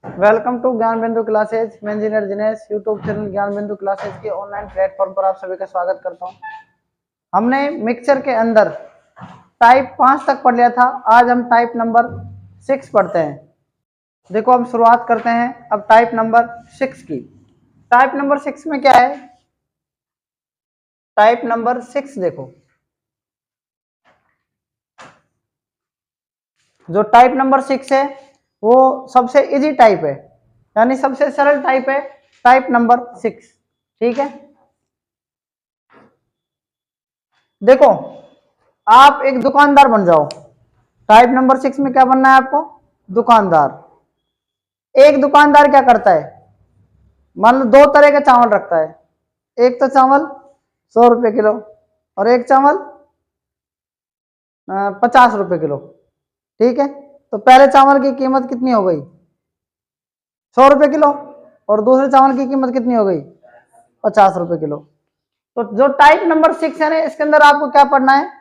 Welcome to ज्ञान बिंदु classes. मैं इंजीनियर दिनेश यूट्यूब चैनल ज्ञान बिंदु क्लासेज के ऑनलाइन प्लेटफॉर्म पर आप सभी का स्वागत करता हूं। हमने मिक्सचर के अंदर टाइप 5 तक पढ़ लिया था। आज हम टाइप नंबर 6 पढ़ते हैं। देखो हम शुरुआत करते हैं अब टाइप नंबर 6 की। टाइप नंबर 6 में क्या है? टाइप नंबर 6 देखो, जो टाइप नंबर 6 है वो सबसे इजी टाइप है, यानी सबसे सरल टाइप है, टाइप नंबर 6। ठीक है, देखो आप एक दुकानदार बन जाओ। टाइप नंबर 6 में क्या बनना है आपको? दुकानदार। एक दुकानदार क्या करता है? मान लो दो तरह के चावल रखता है। एक तो चावल 100 रुपए किलो और एक चावल 50 रुपए किलो। ठीक है, तो पहले चावल की कीमत कितनी हो गई? 100 रुपए किलो। और दूसरे चावल की कीमत कितनी हो गई? 50 रुपए किलो। तो जो टाइप नंबर 6 है ना, इसके अंदर आपको क्या पढ़ना है?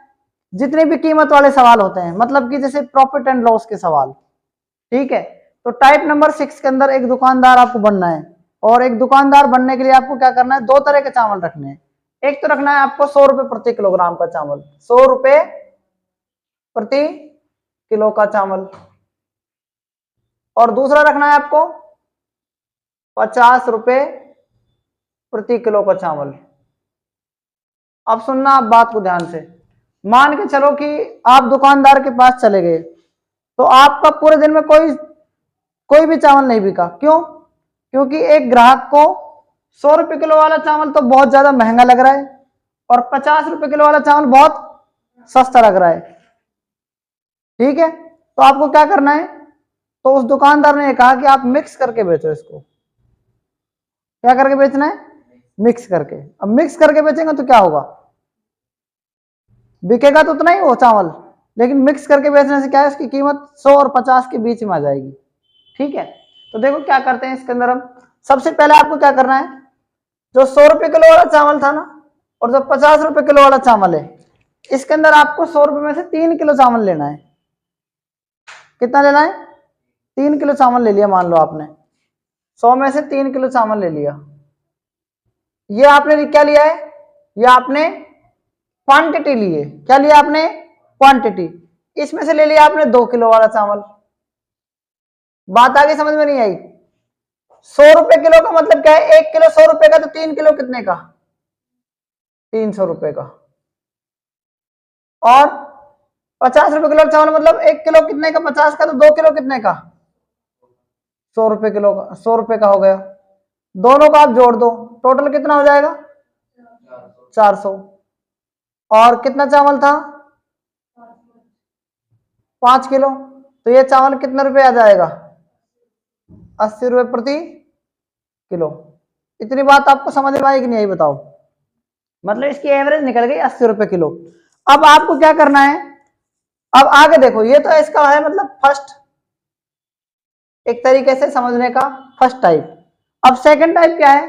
जितने भी कीमत वाले सवाल होते हैं, मतलब कि जैसे प्रॉफिट एंड लॉस के सवाल। ठीक है, तो टाइप नंबर 6 के अंदर एक दुकानदार आपको बनना है, और एक दुकानदार बनने के लिए आपको क्या करना है? दो तरह के चावल रखने हैं। एक तो रखना है आपको 100 रुपए प्रति किलोग्राम का चावल, 100 रुपए प्रति किलो का चावल, और दूसरा रखना है आपको 50 रुपए प्रति किलो का चावल। अब सुनना आप बात को ध्यान से। मान के चलो कि आप दुकानदार के पास चले गए, तो आपका पूरे दिन में कोई भी चावल नहीं बिका। क्यों? क्योंकि एक ग्राहक को 100 रुपए किलो वाला चावल तो बहुत ज्यादा महंगा लग रहा है, और 50 रुपए किलो वाला चावल बहुत सस्ता लग रहा है। ठीक है, तो आपको क्या करना है? तो उस दुकानदार ने कहा कि आप मिक्स करके बेचो इसको। क्या करके बेचना है? मिक्स करके। अब मिक्स करके बेचेंगे तो क्या होगा? बिकेगा तो उतना ही वो चावल, लेकिन मिक्स करके बेचने से क्या है, उसकी कीमत 100 और 50 के बीच में आ जाएगी। ठीक है, तो देखो क्या करते हैं इसके अंदर हम। सबसे पहले आपको क्या करना है? जो 100 रुपए किलो वाला चावल था ना, और जो 50 रुपए किलो वाला चावल है, इसके अंदर आपको 100 रुपए में से 3 किलो चावल लेना है। कितना लेना है? 3 किलो चावल ले लिया। मान लो आपने 100 में से 3 किलो चावल ले लिया। ये आपने क्या लिया है? ये आपने क्वांटिटी ली है। क्या लिया आपने? क्वांटिटी। इसमें से ले लिया आपने 2 किलो वाला चावल। बात आगे समझ में नहीं आई? 100 रुपए किलो का मतलब क्या है? 1 किलो 100 रुपए का, तो 3 किलो कितने का? 300 रुपए का। और 50 रुपए किलो चावल मतलब 1 किलो कितने का? 50 का, तो 2 किलो कितने का? 100 रुपए किलो का, 100 रुपए का हो गया। दोनों का आप जोड़ दो, टोटल कितना हो जाएगा? 400। और कितना चावल था? 5 किलो। तो ये चावल कितने रुपए आ जाएगा? 80 रुपए प्रति किलो। इतनी बात आपको समझ में आई कि नहीं आई बताओ? मतलब इसकी एवरेज निकल गई 80 रुपए किलो। अब आपको क्या करना है? अब आगे देखो, ये तो इसका है मतलब फर्स्ट, एक तरीके से समझने का फर्स्ट टाइप। अब सेकंड टाइप क्या है?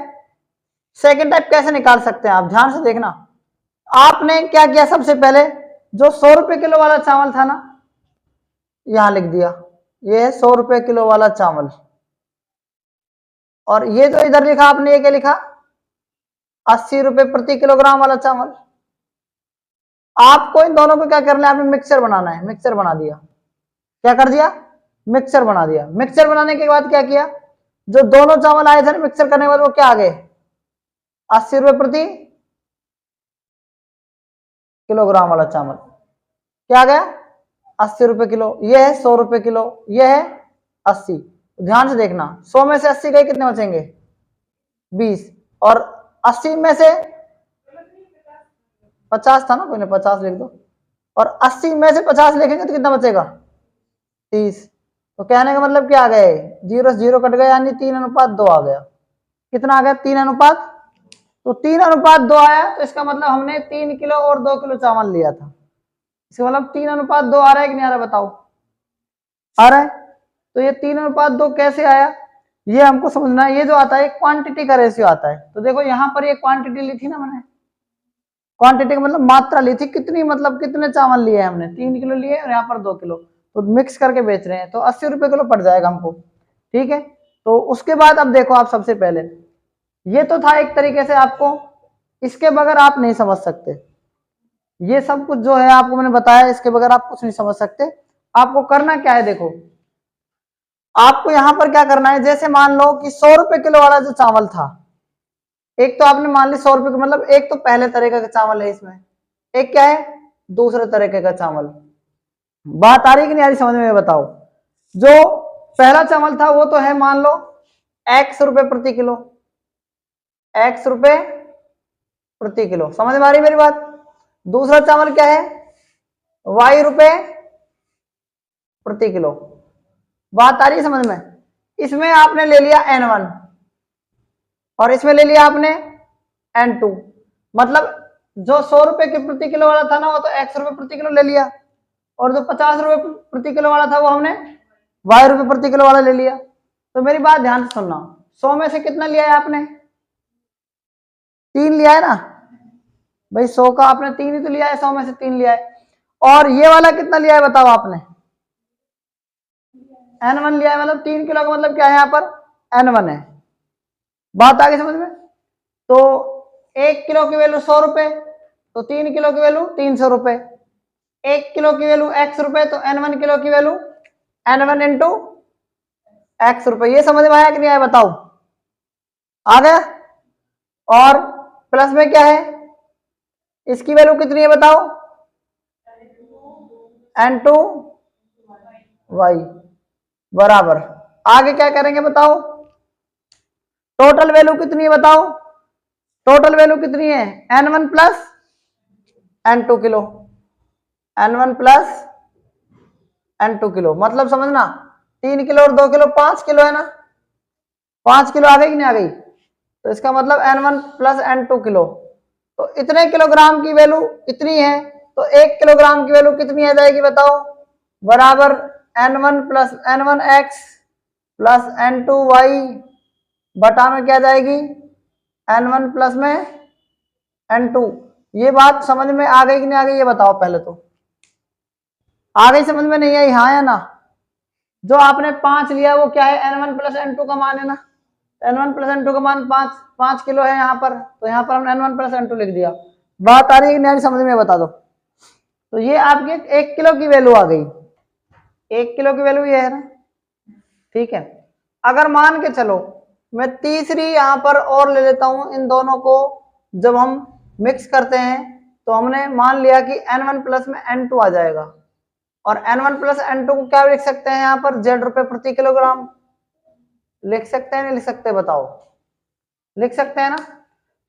सेकंड टाइप कैसे निकाल सकते हैं आप? ध्यान से देखना। आपने क्या किया? सबसे पहले जो 100 रुपए किलो वाला चावल था ना, यहां लिख दिया, ये है 100 रुपए किलो वाला चावल। और ये जो इधर लिखा आपने, ये क्या लिखा? 80 रुपए प्रति किलोग्राम वाला चावल। आपको इन दोनों को क्या करना है? आपने मिक्सचर बनाना है। मिक्सचर बना दिया। क्या कर दिया? मिक्सचर बना दिया। मिक्सचर बनाने के बाद क्या किया? जो दोनों चावल आए थे ना मिक्सचर करने के बाद, वो क्या आ गए? 80 रुपए प्रति किलोग्राम वाला चावल क्या आ गया? 80 रुपए किलो। ये है 100 रुपए किलो, ये है 80। ध्यान से देखना, 100 में से 80 गए, कितने बचेंगे? 20। और 80 में से 50 था ना, कोई नहीं 50 लिख दो। और 80 में से 50 लिखेंगे तो कितना बचेगा? 30। तो कहने का मतलब क्या आ गए? 0 से 0 कट गया, यानी 3:2 आ गया। कितना आ गया? 3:। तो 3:2 आया, तो इसका मतलब हमने 3 किलो और 2 किलो चावल लिया था। इसका मतलब 3:2 आ रहा है कि नहीं आ रहा? बताओ, आ रहा है। तो ये 3:2 कैसे आया, ये हमको समझना है। ये जो आता है क्वांटिटी का रेशियो आता है। तो देखो यहां पर ये क्वांटिटी ली थी ना मैंने, क्वांटिटी का मतलब मात्रा ली थी। कितनी मतलब कितने चावल लिए हमने? 3 किलो लिए, और यहाँ पर 2 किलो। तो मिक्स करके बेच रहे हैं, तो 80 रुपए किलो पड़ जाएगा हमको। ठीक है, तो उसके बाद अब देखो, आप सबसे पहले ये तो था एक तरीके से, आपको इसके बगैर आप नहीं समझ सकते। ये सब कुछ जो है आपको मैंने बताया, इसके बगैर आप कुछ नहीं समझ सकते। आपको करना क्या है, देखो आपको यहां पर क्या करना है, जैसे मान लो कि 100 रुपए किलो वाला जो चावल था, एक तो आपने मान ली 100 रुपए का, मतलब एक तो पहले तरीके का चावल है इसमें, एक क्या है दूसरे तरीके का चावल। बात आ रही कि नहीं आ रही समझ में, बताओ। जो पहला चावल था वो तो है मान लो x रुपए प्रति किलो, x रुपए प्रति किलो, समझ में आ रही मेरी बात। दूसरा चावल क्या है, y रुपए प्रति किलो। बात आ रही है समझ में। इसमें आपने ले लिया n1 और इसमें ले लिया आपने n2, मतलब जो 100 रुपए के प्रति किलो वाला था ना, वो तो x रुपए प्रति किलो ले लिया, और जो 50 रुपए प्रति किलो वाला था वो हमने y रुपए प्रति किलो वाला ले लिया। तो मेरी बात ध्यान से सुनना, 100 में से कितना लिया है आपने, 3 लिया है ना भाई, 100 का आपने 3 ही तो लिया है, 100 में से 3 लिया है। और ये वाला कितना लिया है बताओ आपने, n1 लिया है, मतलब 3 किलो का मतलब क्या है यहाँ पर n1 है। बात आ गई समझ में। तो 1 किलो की वैल्यू 100 रुपए, तो 3 किलो की वैल्यू 300 रुपए, 1 किलो की वैल्यू x रुपए, तो n1 किलो की वैल्यू n1 इंटू x रुपए। ये समझ में आया कि नहीं आया बताओ, आ गया। और प्लस में क्या है, इसकी वैल्यू कितनी है बताओ, n2 y बराबर, आगे क्या करेंगे बताओ, टोटल वैल्यू कितनी है बताओ, टोटल वैल्यू कितनी है n1 plus n2 kilo, n1 plus n2 kilo, मतलब समझना 3 किलो और 2 किलो 5 किलो है ना, 5 किलो आ गई कि नहीं आ गई। तो इसका मतलब n1 प्लस n2 किलो, तो इतने किलोग्राम की वैल्यू इतनी है, तो 1 किलोग्राम की वैल्यू कितनी आ जाएगी बताओ, बराबर n1 plus n1x plus n2y बटा में क्या जाएगी n1 प्लस में n2। ये बात समझ में आ गई कि नहीं आ गई, ये बताओ पहले तो। आ गई समझ में, नहीं आई हाँ या ना। जो आपने 5 लिया वो क्या है, n1 प्लस n2 का मान है ना, n1 प्लस n2 का मान 5 किलो है यहाँ पर, तो यहाँ पर हमने n1 प्लस n2 लिख दिया। बात आ रही है कि नहीं समझ में, बता दो। तो ये आपकी 1 किलो की वैल्यू आ गई, 1 किलो की वैल्यू ये है ना, ठीक है। अगर मान के चलो मैं तीसरी यहाँ पर और ले लेता हूं, इन दोनों को जब हम मिक्स करते हैं तो हमने मान लिया कि n1 प्लस में n2 आ जाएगा, और n1 प्लस n2 को क्या लिख सकते हैं यहाँ पर, z रुपए प्रति किलोग्राम लिख सकते हैं नहीं लिख सकते बताओ, लिख सकते हैं ना।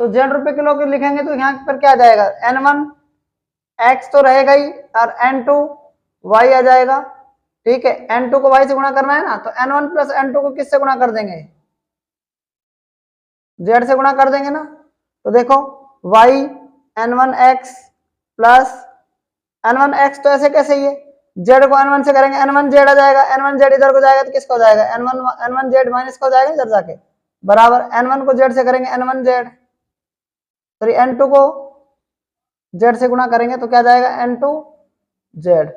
तो z रुपए किलो के लिखेंगे तो यहाँ पर क्या आ जाएगा, n1 x तो रहेगा ही और n2 y आ जाएगा, ठीक है। n2 को y से गुणा करना है ना, तो n1 प्लस n2 को किससे गुणा कर देंगे, z से गुणा कर देंगे ना। तो देखो y n1x प्लस n1x, तो ऐसे कैसे, ये z को n1 से करेंगे n1z आ जाएगा, n1z इधर को जाएगा तो किसका हो जाएगा n1z माइनस का हो जाएगा इधर जाके, बराबर n1 को z से करेंगे n1z, सॉरी n2 को z से गुणा करेंगे तो क्या जाएगा n2z,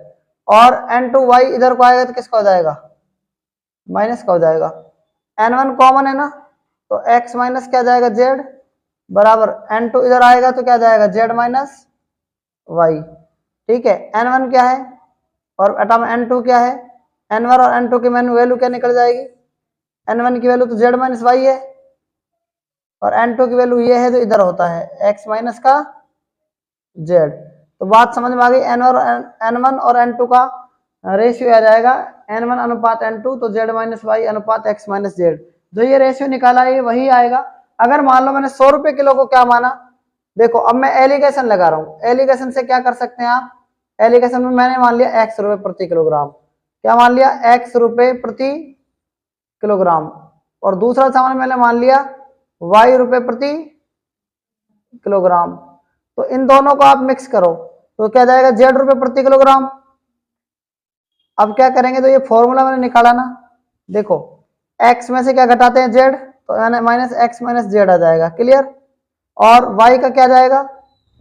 और n2y इधर को आएगा तो किसका हो जाएगा माइनस का हो जाएगा, n1 कॉमन है ना, तो x माइनस क्या जाएगा z, बराबर n2 इधर आएगा तो क्या जाएगा z माइनस y, ठीक है। n1 क्या है और अटा में n2 क्या है, n1 और n2 की वैल्यू क्या निकल जाएगी, n1 की वैल्यू तो z माइनस वाई है, और n2 की वैल्यू ये है तो इधर होता है x माइनस का z। तो बात समझ में आ गई, n1 और n2 का रेशियो आ जाएगा n1 अनुपात n2, तो z माइनस वाई अनुपात x माइनस z। जो ये रेशियो निकाला है वही आएगा। अगर मान लो मैंने 100 रुपए किलो को क्या माना, देखो अब मैं एलिगेशन लगा रहा हूँ, एलिगेशन से क्या कर सकते हैं आप, एलिगेशन में मैंने मान लिया x रुपए प्रति किलोग्राम, क्या मान लिया x रुपए प्रति किलोग्राम, और दूसरा सामान मैंने मान लिया y रुपए प्रति किलोग्राम। तो इन दोनों को आप मिक्स करो तो क्या जाएगा z रुपए प्रति किलोग्राम। अब क्या करेंगे, तो ये फॉर्मूला मैंने निकाला ना, देखो x में से क्या घटाते हैं z, तो माइनस x माइनस z आ जाएगा, क्लियर। और y का क्या जाएगा,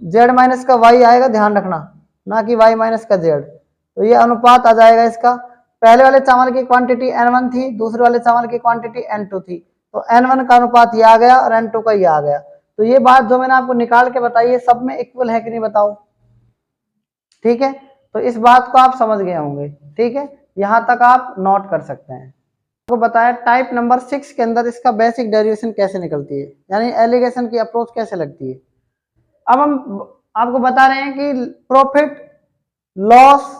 z माइनस का y आएगा, ध्यान रखना, ना कि y माइनस का z। तो ये अनुपात आ जाएगा इसका, पहले वाले चावल की क्वांटिटी N1 थी, दूसरे वाले चावल की क्वांटिटी N2 थी, तो N1 का अनुपात ये आ गया और N2 का ये आ गया। तो ये बात जो मैंने आपको निकाल के बताई है सब में इक्वल है कि नहीं बताओ। ठीक है, तो इस बात को आप समझ गए होंगे। ठीक है, यहां तक आप नोट कर सकते हैं। आपको बताया टाइप नंबर 6 के अंदर इसका बेसिक डेरिवेशन कैसे निकलती है, यानी एलिगेशन की अप्रोच कैसे लगती है। अब हम आपको बता रहे हैं कि प्रॉफिट, लॉस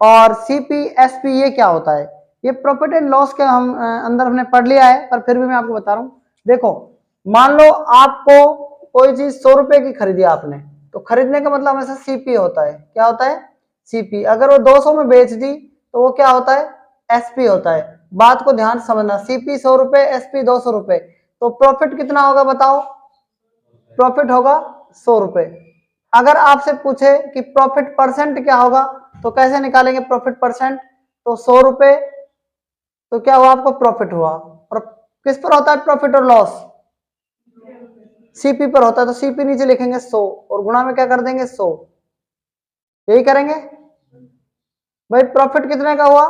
और सीपी, एसपी ये क्या होता है। ये प्रॉफिट एंड लॉस के हम अंदर हमने पढ़ लिया है, पर फिर भी मैं आपको बता रहा हूं। देखो, मान लो आपको कोई चीज 100 रुपए की खरीदी आपने, तो खरीदने का मतलब हमेशा सीपी होता है। क्या होता है? सीपी। अगर वो 200 में बेच दी तो वो क्या होता है? एसपी होता है। बात को ध्यान से समझना, सीपी 100 रुपए, एसपी 200 रुपए, तो प्रॉफिट कितना होगा बताओ? प्रॉफिट होगा 100 रुपए। अगर आपसे पूछे कि प्रॉफिट परसेंट क्या होगा, तो कैसे निकालेंगे प्रॉफिट परसेंट? तो 100 रुपए, तो क्या हुआ? आपको प्रॉफिट हुआ। और किस पर होता है प्रॉफिट और लॉस? सीपी पर होता है, तो सीपी नीचे लिखेंगे 100 और गुणा में क्या कर देंगे? 100। यही करेंगे भाई। प्रॉफिट कितने का हुआ?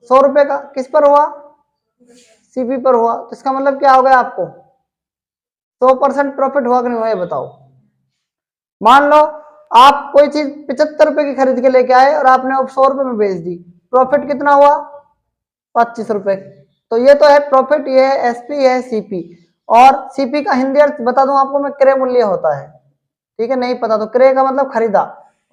100 रुपए का। किस पर हुआ? सीपी पर हुआ। तो इसका मतलब क्या हो गया? आपको 100% प्रॉफिट हुआ कि नहीं हुआ, ये बताओ। मान लो आप कोई चीज 75 रुपए की खरीद के लेके आए और आपने 100 रुपए में बेच दी, प्रॉफिट कितना हुआ? 25 रुपए। तो ये तो है प्रॉफिट, ये है एसपी, ये है सीपी। और सीपी का हिंदी अर्थ बता दूं आपको मैं, क्रय मूल्य होता है। ठीक है, नहीं पता तो क्रय का मतलब खरीदा,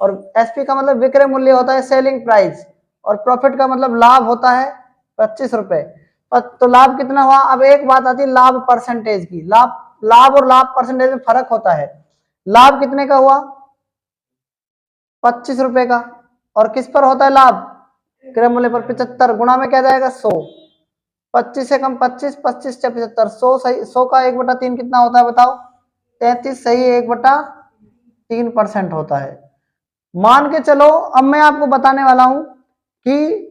और एसपी का मतलब विक्रय मूल्य होता है, सेलिंग प्राइस, और प्रॉफिट का मतलब लाभ होता है 25 रुपए। तो लाभ कितना हुआ? अब एक बात आती है लाभ परसेंटेज की। लाभ और लाभ परसेंटेज में फर्क होता है। लाभ कितने का हुआ? 25 रुपए का। और किस पर होता है लाभ? क्रय मूल्य पर। 75 गुणा में क्या जाएगा? 100। 25 से कम 25, 25 से 75, 100 सही। 100 का 1/3 कितना होता है बताओ? 33 सही। 1/3% होता है। मान के चलो, अब मैं आपको बताने वाला हूं कि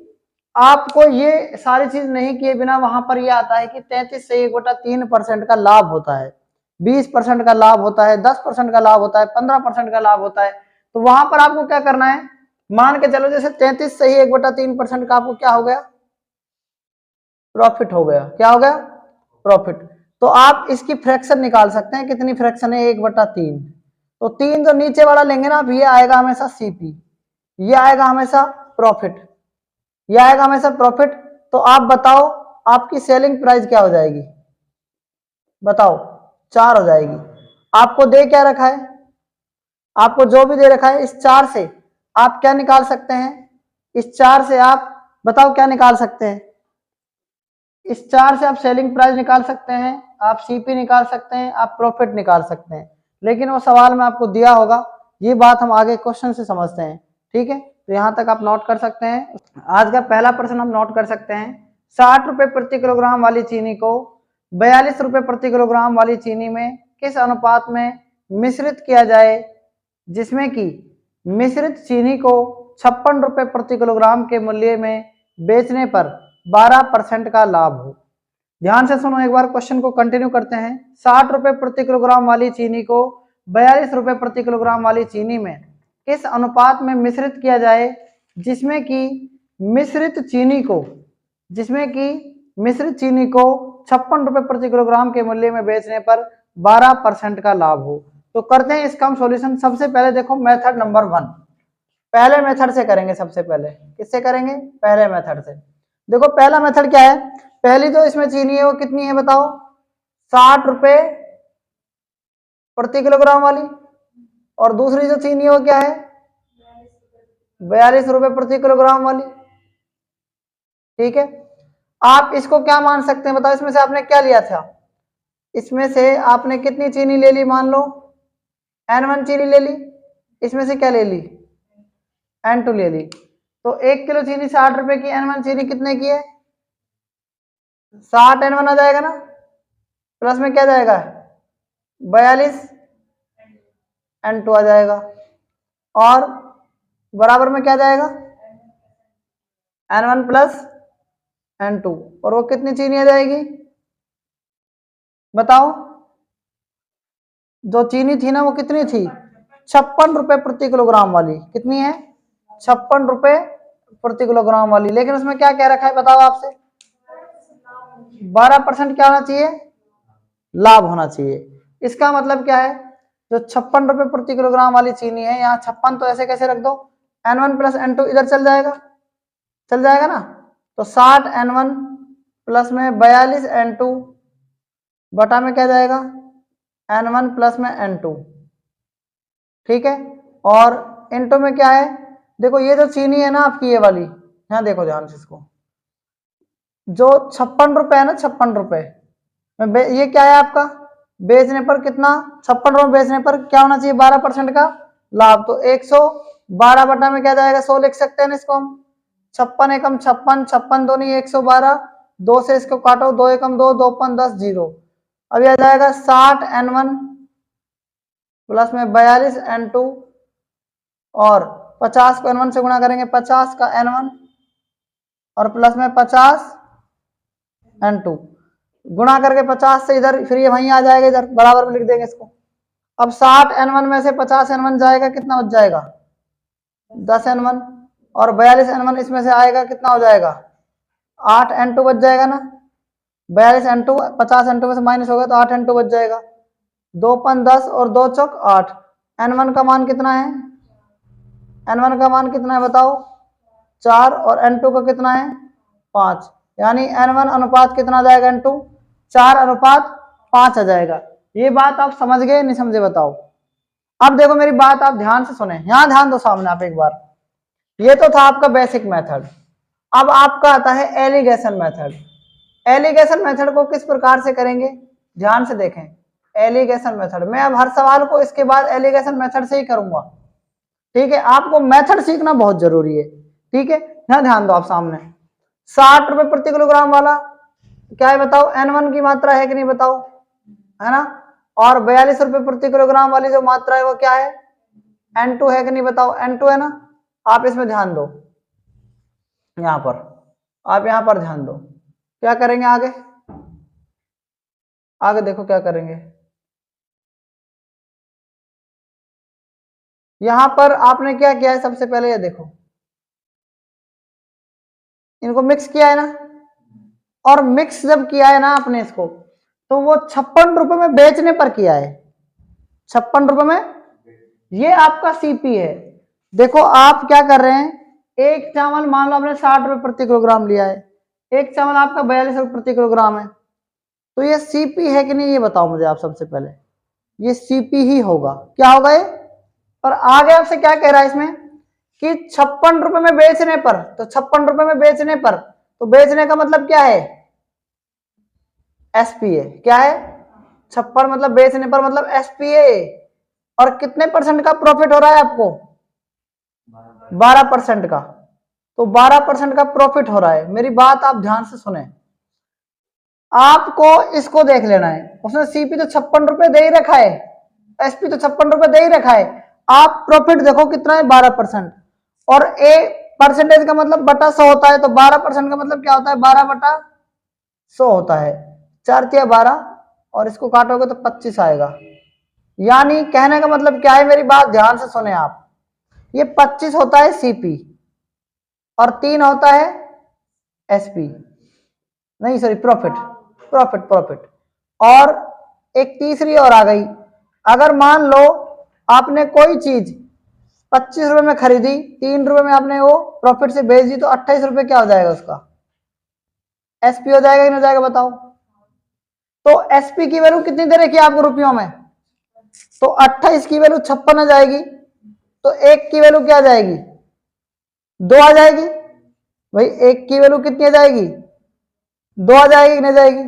आपको ये सारी चीज नहीं किए बिना वहां पर ये आता है कि 33 से 1/3% का लाभ होता है, 20% का लाभ होता है, 10% का लाभ होता है, 15% का लाभ होता है। तो वहां पर आपको क्या करना है? मान के चलो जैसे 33 से ही 1/3% का आपको क्या हो गया? प्रॉफिट हो गया। क्या हो गया? प्रॉफिट। तो आप इसकी फ्रैक्शन निकाल सकते हैं। कितनी फ्रैक्शन है? 1/3। तो 3 जो नीचे वाला लेंगे ना, अब ये आएगा हमेशा सीपी, ये आएगा हमेशा प्रॉफिट, ये आएगा हमेशा प्रॉफिट। तो आप बताओ आपकी सेलिंग प्राइस क्या हो जाएगी? बताओ। 4 हो जाएगी। आपको दे क्या रखा है? आपको जो भी दे रखा है, इस 4 से आप क्या निकाल सकते हैं? इस 4 से आप बताओ क्या निकाल सकते हैं? इस 4 से आप सेलिंग प्राइस निकाल सकते हैं, आप सीपी निकाल सकते हैं, आप प्रॉफिट निकाल सकते हैं। लेकिन वो सवाल में आपको दिया होगा, ये बात हम आगे क्वेश्चन से समझते हैं। ठीक है, तो यहां तक आप नोट कर सकते हैं। आज का पहला प्रश्न हम नोट कर सकते हैं। 60 रुपए प्रति किलोग्राम वाली चीनी को 42 रुपए प्रति किलोग्राम वाली चीनी में किस अनुपात में मिश्रित किया जाए जिसमें कि मिश्रित चीनी को 56 रुपए प्रति किलोग्राम के मूल्य में बेचने पर 12% का लाभ हो। ध्यान से सुनो एक बार, क्वेश्चन को कंटिन्यू करते हैं। 60 रुपए प्रति किलोग्राम वाली चीनी को 42 रुपए प्रति किलोग्राम वाली चीनी में किस अनुपात में मिश्रित किया जाए जिसमें कि मिश्रित चीनी को 56 रुपए प्रति किलोग्राम के मूल्य में बेचने पर 12% का लाभ हो। तो करते हैं इसका हम सॉल्यूशन। सबसे पहले देखो मेथड नंबर 1, पहले मेथड से करेंगे। सबसे पहले किससे करेंगे? पहले मेथड से। देखो पहला मेथड क्या है? पहली जो इसमें चीनी है वो कितनी है बताओ? 60 रुपए प्रति किलोग्राम वाली। और दूसरी जो चीनी है वो क्या है? 42 रुपए प्रति किलोग्राम वाली। ठीक है, आप इसको क्या मान सकते हैं बताओ? इसमें से आपने क्या लिया था? इसमें से आपने कितनी चीनी ले ली? मान लो N1 चीनी ले ली। इसमें से क्या ले ली? N2 ले ली। तो 1 किलो चीनी 60 रुपए की, N1 चीनी कितने की है? 60 N1 आ जाएगा ना, प्लस में क्या जाएगा? 42 N2 आ जाएगा, और बराबर में क्या जाएगा? N1 plus N2। और वो कितनी चीनी आ जाएगी बताओ? जो चीनी थी ना वो कितनी थी? 56 रुपए प्रति किलोग्राम वाली। कितनी है? 56 रुपए प्रति किलोग्राम वाली, लेकिन उसमें क्या कह रखा है बताओ आपसे, 12% क्या होना चाहिए, लाभ होना चाहिए। इसका मतलब क्या है, जो 56 रुपए प्रति किलोग्राम वाली चीनी है, यहाँ 56 तो ऐसे कैसे रख दो, N1 प्लस N2 इधर चल जाएगा ना, तो 60 N1 प्लस में 42 N2 बटा में क्या जाएगा, N1 प्लस में N2, ठीक है। और N2 में क्या है, देखो ये जो चीनी है ना आपकी ये वाली, यहाँ देखो ध्यान से इसको, जो 56 रुपए है ना, 56 रुपए ये क्या है आपका, बेचने पर कितना, 56 रुपए बेचने पर क्या होना चाहिए, 12% का लाभ, तो 112 बटा में क्या जाएगा, 100 लिख सकते हैं ना इसको हम, 56 एकम 56, 56 दूनी 112, 2 से इसको काटो, 2 एकम 2, 2 5 10 0, अब यह जाएगा 60 N1 प्लस में 42 N2 और 50 को N1 से गुणा करेंगे, 50 का N1 और प्लस में 50 N2 गुणा करके 50 से इधर, फिर ये वहीं आ जाएगा, इधर बराबर में लिख देंगे इसको। अब 60 N1 में से 50 N1 जाएगा, कितना बच जाएगा, 10 N1 और 42 N1 इसमें से आएगा, कितना हो जाएगा, 8 N2 बच जाएगा ना, 42 N2 50 N2 में से माइनस होगा तो 8 N2 बच जाएगा, 2 5 10 और 2 चौक 8, N1 का मान कितना है, N1 का मान कितना है बताओ, 4 और N2 का कितना है 5, यानी N1 अनुपात कितना आ जाएगा, N2 4:5 आ जाएगा। ये बात आप समझ गए नहीं समझे बताओ। अब देखो मेरी बात आप ध्यान से सुने, यहां ध्यान दो सामने आप एक बार, ये तो था आपका बेसिक मेथड, अब आपका आता है एलिगेशन मेथड। एलिगेशन मेथड को किस प्रकार से करेंगे, ध्यान से देखें, एलिगेशन मेथड, मैं अब हर सवाल को इसके बाद एलिगेशन मेथड से ही करूंगा, ठीक है। आपको मेथड सीखना बहुत जरूरी है, ठीक है। यहां ध्यान दो आप सामने, 60 रुपए प्रति किलोग्राम वाला क्या है बताओ, N1 की मात्रा है कि नहीं बताओ, है ना, और 42 रुपए प्रति किलोग्राम वाली जो मात्रा है वो क्या है, N2 है कि नहीं बताओ, N2 है ना। आप इसमें ध्यान दो, यहां पर आप यहां पर ध्यान दो, क्या करेंगे आगे, आगे देखो क्या करेंगे, यहां पर आपने क्या किया है, सबसे पहले ये देखो, इनको मिक्स किया है ना, और मिक्स जब किया है ना आपने इसको, तो वो 56 रुपए में बेचने पर किया है, 56 रुपए में, ये आपका सीपी है। देखो आप क्या कर रहे हैं, एक चावल मान लो आपने 60 रुपए प्रति किलोग्राम लिया है, एक चावल आपका 42 रुपए प्रति किलोग्राम है, तो ये सीपी है कि नहीं ये बताओ मुझे आप सबसे पहले, ये सीपी ही होगा, क्या होगा ये। और आगे आपसे क्या कह रहा है इसमें कि 56 रुपए में बेचने पर, तो 56 रुपए में बेचने पर, तो बेचने का मतलब क्या है, एसपीए, क्या है 56 मतलब बेचने पर मतलब एसपीए, और कितने परसेंट का प्रॉफिट हो रहा है आपको, 12% का, तो 12% का प्रॉफिट हो रहा है। मेरी बात आप ध्यान से सुने, आपको इसको देख लेना है, उसने सीपी तो 56 रुपए दे ही रखा है, एसपी तो 56 रुपए दे ही रखा है, आप प्रॉफिट देखो कितना है 12%, और ए परसेंटेज का मतलब बटा 100 होता है, तो 12% का मतलब क्या होता है, 12/100 होता है, 4×12 और इसको काटोगे तो 25 आएगा। यानी कहने का मतलब क्या है, मेरी बात ध्यान से सुने आप, ये 25 होता है सीपी और 3 होता है एसपी, नहीं सॉरी प्रॉफिट, प्रॉफिट। और एक तीसरी और आ गई, अगर मान लो आपने कोई चीज 25 रुपए में खरीदी, 3 रुपए में आपने वो प्रॉफिट से बेच दी, तो 28 रुपए क्या हो जाएगा उसका, एसपी हो जाएगा कि नहीं हो जाएगा बताओ। तो एसपी की वैल्यू कितनी दे रखी है आपको रुपयों में, तो 28 की वैल्यू 56 आ जाएगी, तो एक की वैल्यू क्या आ जाएगी, 2 आ जाएगी, भाई एक की वैल्यू कितनी आ जाएगी, 2 आ जाएगी कि नहीं जाएगी,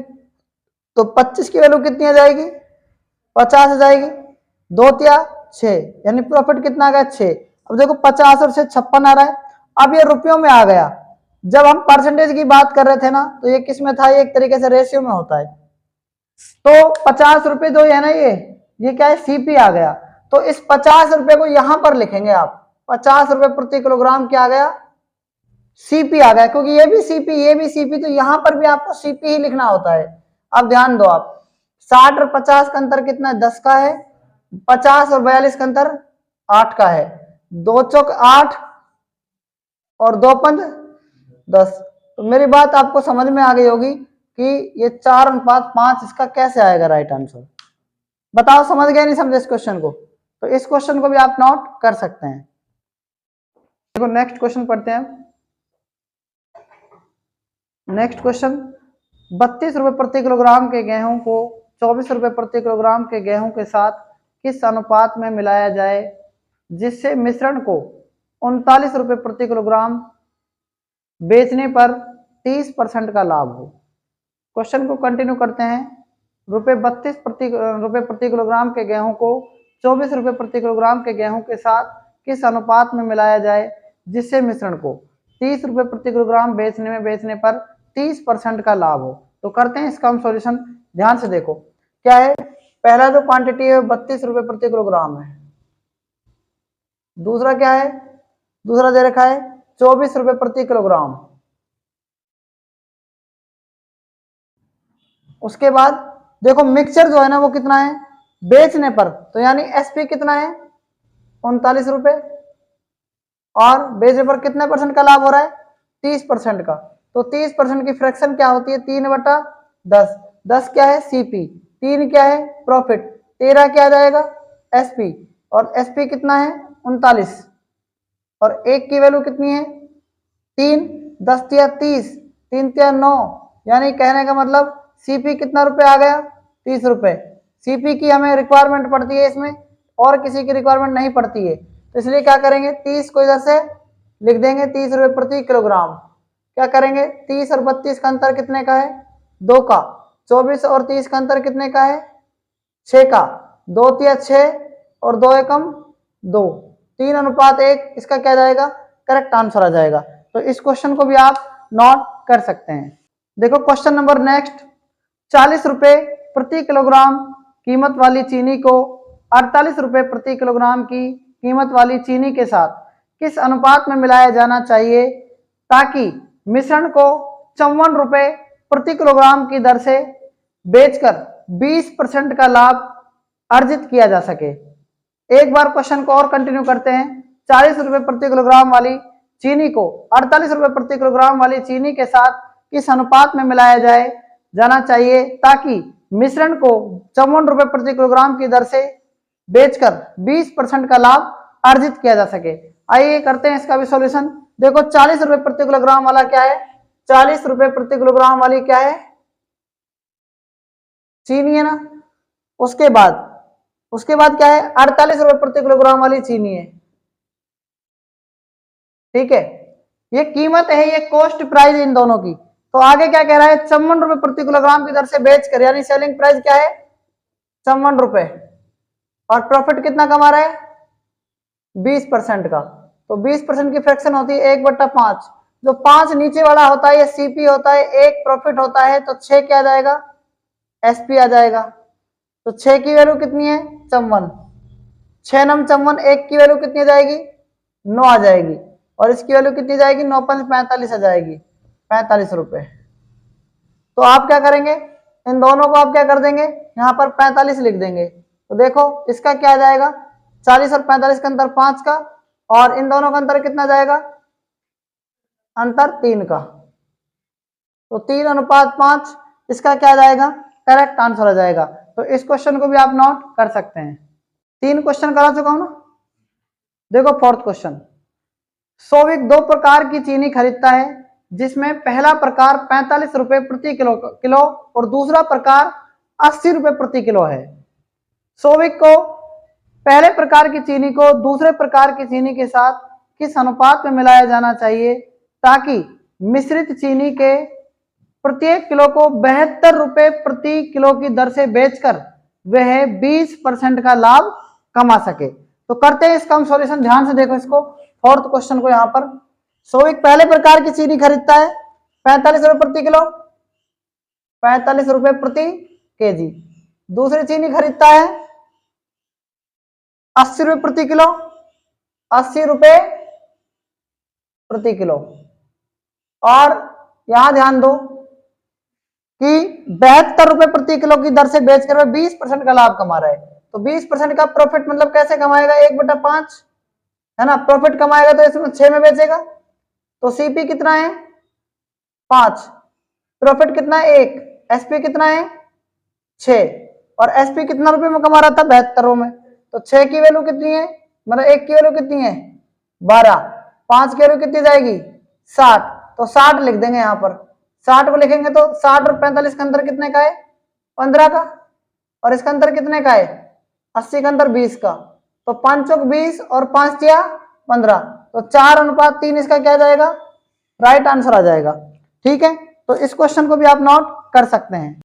तो 25 की वैल्यू कितनी आ जाएगी, 50 आ जाएगी, 2 तिया 6, यानी प्रॉफिट कितना आ गया 6। अब देखो 50 और से 56 आ रहा है, अब ये रुपयों में आ गया, जब हम परसेंटेज की बात कर रहे थे ना, तो ये किस में था, ये एक तरीके से रेशियो में होता है, तो 50 रुपए जो है ना, ये क्या है सीपी आ गया, तो इस 50 रुपए को यहां पर लिखेंगे आप, 50 रुपए प्रति किलोग्राम क्या आ गया, सीपी आ गया, क्योंकि ये भी सीपी, तो यहां पर भी आपको सीपी ही लिखना होता है। अब ध्यान दो आप, 60 और 50 का अंतर कितना है, 10 का है, 50 और 42 का अंतर 8 का है, 2 चौक 8 और 2 पंज 10। तो मेरी बात आपको समझ में आ गई होगी कि ये 4:5 इसका कैसे आएगा राइट आंसर। बताओ समझ गए नहीं समझे इस क्वेश्चन को? तो इस क्वेश्चन को भी आप नोट कर सकते हैं। देखो नेक्स्ट क्वेश्चन पढ़ते हैं। नेक्स्ट क्वेश्चन, 32 रुपए प्रति किलोग्राम के गेहूं को 24 रुपए प्रति किलोग्राम के गेहूं के साथ किस अनुपात में मिलाया जाए जिससे मिश्रण को 39 रुपए प्रति किलोग्राम बेचने पर 30% का लाभ हो। क्वेश्चन को कंटिन्यू करते हैं। रुपए प्रति किलोग्राम के गेहूं को 24 रुपए प्रति किलोग्राम के गेहूं के साथ किस अनुपात में मिलाया जाए जिससे मिश्रण को 30 रुपए प्रति किलोग्राम बेचने पर 30% का लाभ हो। तो करते हैं इसका हम सॉल्यूशन। ध्यान से देखो क्या है। पहला जो क्वांटिटी है 32 रुपए प्रति किलोग्राम है। दूसरा क्या है? दूसरा दे रखा है 24 रुपए प्रति किलोग्राम। उसके बाद देखो मिक्सचर जो है ना वो कितना है बेचने पर, तो यानी एसपी कितना है 39 रुपए, और बेचने पर कितने परसेंट का लाभ हो रहा है 30% का। तो 30% की फ्रैक्शन क्या होती है 3/10। 10 क्या है सीपी, 3 क्या है प्रॉफिट, 13 क्या आ जाएगा एसपी, और एसपी कितना है 39, और 1 की वैल्यू कितनी है 3, 10 तिया 30, 3 तिया 9, यानी कहने का मतलब सीपी कितना रुपए आ गया 30 रुपए। सीपी की हमें रिक्वायरमेंट पड़ती है इसमें, और किसी की रिक्वायरमेंट नहीं पड़ती है, तो इसलिए क्या करेंगे 30 को इधर से लिख देंगे 30 रुपए प्रति किलोग्राम। क्या करेंगे 30 और 32 का अंतर कितने का है 2 का, 24 और 30 का अंतर कितने का है 6 का, 2 तिया 6 और 2 एकम 2, 3:1 इसका क्या जाएगा करेक्ट आंसर आ जाएगा। तो इस क्वेश्चन को भी आप नोट कर सकते हैं। देखो क्वेश्चन नंबर नेक्स्ट, 40 रुपए प्रति किलोग्राम कीमत वाली चीनी को 48 रुपए प्रति किलोग्राम की कीमत वाली चीनी के साथ किस अनुपात में मिलाया जाना चाहिए ताकि मिश्रण को 54 रुपए प्रति किलोग्राम की दर से बेचकर 20% का लाभ अर्जित किया जा सके। एक बार क्वेश्चन को और कंटिन्यू करते हैं। 40 रुपए प्रति किलोग्राम वाली चीनी को 48 रुपए प्रति किलोग्राम वाली चीनी के साथ किस अनुपात में मिलाया जाना चाहिए ताकि मिश्रण को 54 रुपए प्रति किलोग्राम की दर से बेचकर 20% का लाभ अर्जित किया जा सके। आइए करते हैं इसका भी सॉल्यूशन। देखो 40 रुपए प्रति किलोग्राम वाला क्या है 40 रुपए प्रति किलोग्राम वाली क्या है चीनी है ना। उसके बाद क्या है 48 रुपए प्रति किलोग्राम वाली चीनी है। ठीक है, ये कीमत है, ये कॉस्ट प्राइस इन दोनों की। तो आगे क्या कह रहा है 54 रुपए प्रति किलोग्राम की दर से बेचकर, यानी सेलिंग प्राइस क्या है 54 रुपए, और प्रॉफिट कितना कमा रहा है 20% का। तो 20% की फ्रैक्शन होती है 1/5। जो 5 नीचे वाला होता है ये सीपी होता है, 1 प्रॉफिट होता है, तो 6 क्या आ जाएगा एसपी आ जाएगा। तो 6 की वैल्यू कितनी है 54, 6 नम 54, 1 की वैल्यू कितनी आ जाएगी 9 आ जाएगी, और इसकी वैल्यू कितनी जाएगी 9 5 45 आ जाएगी 45 रुपए। तो आप क्या करेंगे इन दोनों को आप क्या कर देंगे यहाँ पर 45 लिख देंगे। तो देखो इसका क्या आ जाएगा 40 और 45 का अंतर 5 का, और इन दोनों का अंतर कितना जाएगा अंतर 3 का। तो 3:5 इसका क्या जाएगा करेक्ट आंसर आ जाएगा। तो इस क्वेश्चन को भी आप नोट कर सकते हैं। 3 क्वेश्चन करा चुका हूं ना। देखो 4th क्वेश्चन, सोविक 2 प्रकार की चीनी खरीदता है जिसमें पहला प्रकार 45 रुपए प्रति किलो और दूसरा प्रकार 80 रुपए प्रति किलो है। सोविक को पहले प्रकार की चीनी को दूसरे प्रकार की चीनी के साथ किस अनुपात में मिलाया जाना चाहिए ताकि मिश्रित चीनी के प्रत्येक किलो को 72 रुपए प्रति किलो की दर से बेचकर वह 20% का लाभ कमा सके। तो करते हैं इसका हम सॉल्यूशन। ध्यान से देखो इसको 4th क्वेश्चन को। यहाँ पर सोविक पहले प्रकार की चीनी खरीदता है 45 रुपए प्रति किलो, 45 रुपए प्रति केजी। दूसरी चीनी खरीदता है 80 रुपए प्रति किलो, 80 रुपए प्रति किलो, और यहां ध्यान दो कि 72 रुपए प्रति किलो की दर से बेचकर वह 20% का लाभ कमा रहा है। तो 20% का प्रॉफिट मतलब कैसे कमाएगा 1/5 है ना। प्रॉफिट कमाएगा तो इसमें 6 में बेचेगा, तो सीपी कितना है 5, प्रॉफिट कितना है 1, एसपी कितना है 6, और एसपी कितना रुपए में कमा रहा था 72 में, तो 6 की वैल्यू कितनी है, मतलब 1 की वैल्यू कितनी है 12, 5 की वैल्यू कितनी जाएगी 60, तो 60 लिख देंगे यहाँ पर। 60 को लिखेंगे तो 60 और 45 का अंतर कितने का है 15 का, और इसका अंतर कितने का है 80 का अंतर 20 का, तो 5 चौक 20 और 5 तिया 15, तो 4:3 इसका क्या जाएगा, राइट आंसर आ जाएगा। ठीक है, तो इस क्वेश्चन को भी आप नोट कर सकते हैं।